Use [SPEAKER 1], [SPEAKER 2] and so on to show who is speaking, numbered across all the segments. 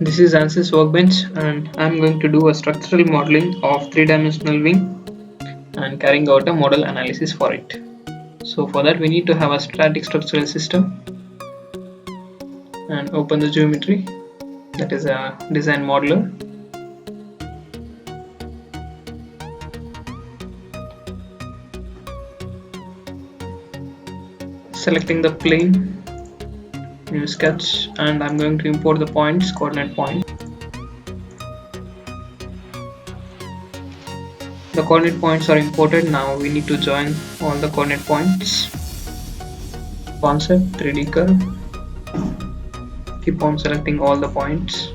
[SPEAKER 1] This is ANSYS Workbench, and I'm going to do a structural modeling of three-dimensional wing and carrying out a modal analysis for it. So for that we need to have a static structural system and open the geometry, that is a design modeler. Selecting the plane, new sketch, and I'm going to import the points, coordinate point. The coordinate points are imported. Now we need to join all the coordinate points. Concept, 3D curve. Keep on selecting all the points.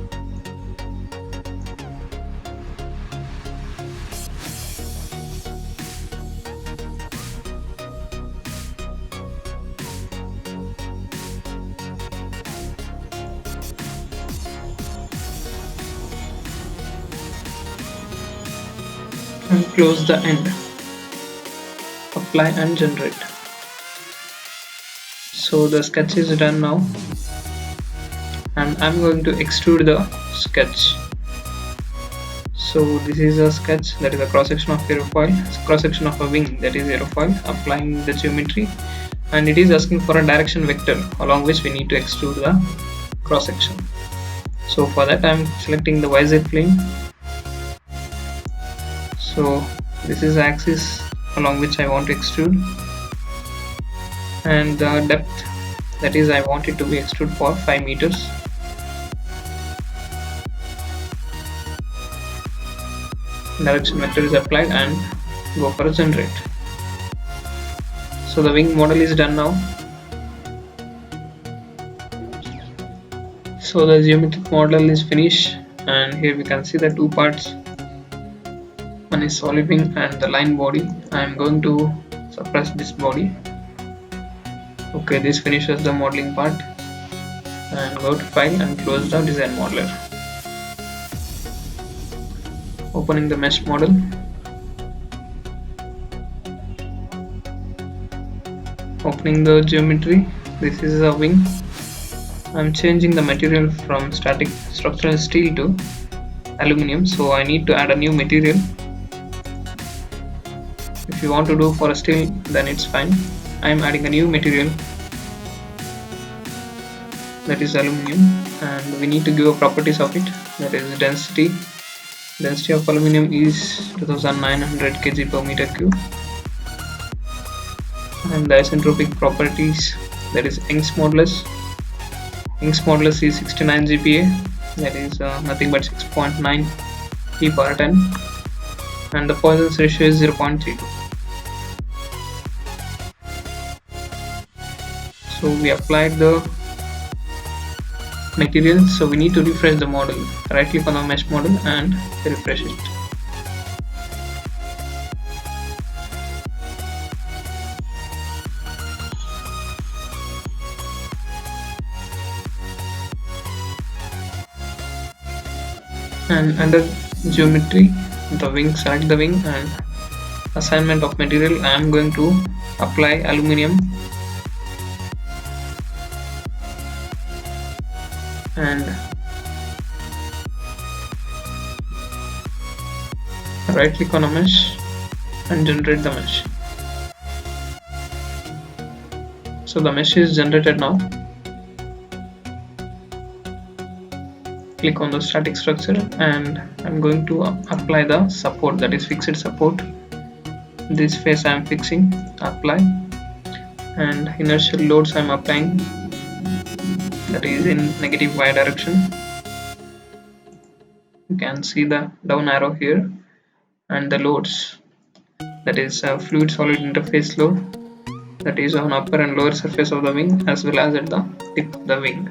[SPEAKER 1] And close the end. Apply and generate. So the sketch is done now, and I'm going to extrude the sketch. So this is a sketch, that is a cross section of aerofoil, cross section of a wing, that is aerofoil. Applying the geometry, and it is asking for a direction vector along which we need to extrude the cross section. So for that I'm selecting the YZ plane. So this is the axis along which I want to extrude, and the depth, that is I want it to be extruded for 5 meters. Direction vector is applied and go for a generate. So the wing model is done now. So the geometric model is finished, and here we can see the two parts. One is solid wing and the line body. I am going to suppress this body. Okay, this finishes the modeling part, and go to file and close the design modeler. Opening the mesh model. Opening the geometry. This is a wing. I am changing the material from static structural steel to aluminum, so I need to add a new material. If you want to do for a steel, then it's fine. I am adding a new material, that is aluminum, and we need to give a properties of it, that is density. Density of aluminum is 2900 kg per meter cube, and the isentropic properties, that is Young's modulus. Young's modulus is 69 GPa, that is nothing but 6.9 P per 10, and the Poisson's ratio is 0.32. So we applied the material, so we need to refresh the model. Right click on the mesh model and refresh it. And under geometry, the wing, select the wing, and assignment of material, I am going to apply aluminum, and right click on a mesh and generate the mesh. So the mesh is generated now. Click on the static structure, and I'm going to apply the support, that is fixed support. This face I am fixing, apply, and inertial loads I am applying, that is in negative y direction. You can see the down arrow here, and the loads, that is fluid solid interface load, that is on upper and lower surface of the wing as well as at the tip of the wing.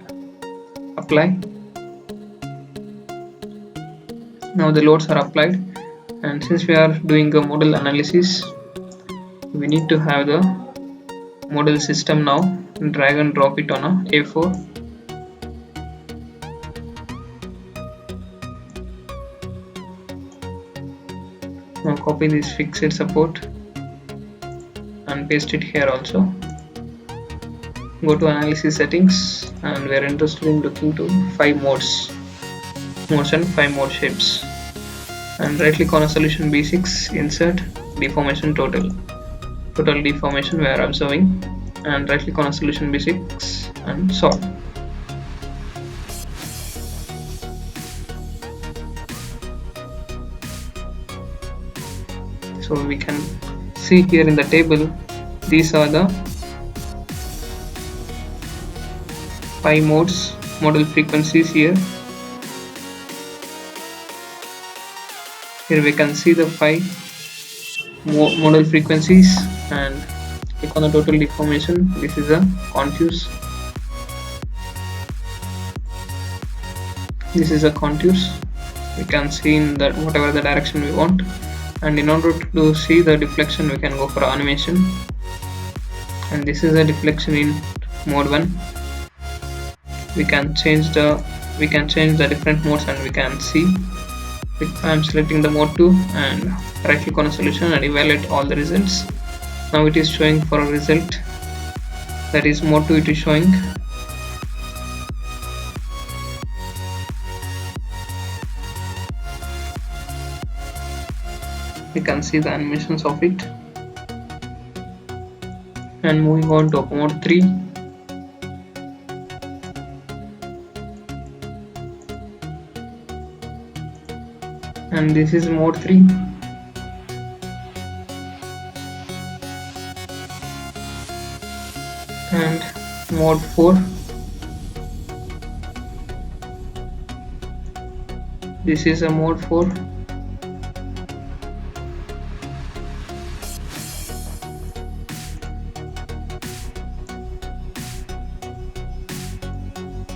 [SPEAKER 1] Apply. Now the loads are applied, and since we are doing a modal analysis, we need to have the model system now. Drag and drop it on a A4. Now copy this fixed support and paste it here also. Go to analysis settings, and we are interested in looking to 5 modes. modes and 5 mode shapes. And right click on a solution B6, insert deformation total. Total deformation we are observing, and right click on a solution B6 and solve. So we can see here in the table, these are the 5 modes, modal frequencies here. Here we can see the 5 modal frequencies, and click on the total deformation. This is a contours. This is a contours. We can see in that whatever the direction we want, and in order to see the deflection we can go for animation, and this is a deflection in mode 1. We can change the different modes, and we can see. I am selecting the mode 2 and right click on a solution and evaluate all the results. Now it is showing for a result, that is mode 2 it is showing. We can see the animations of it. And moving on to mode 3. And this is mode 3. And mode 4. This is a mode 4.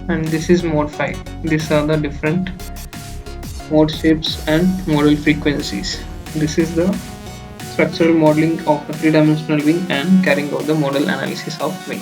[SPEAKER 1] And this is mode 5. These are the different mode shapes and modal frequencies. This is the structural modeling of a three-dimensional wing and carrying out the modal analysis of wing.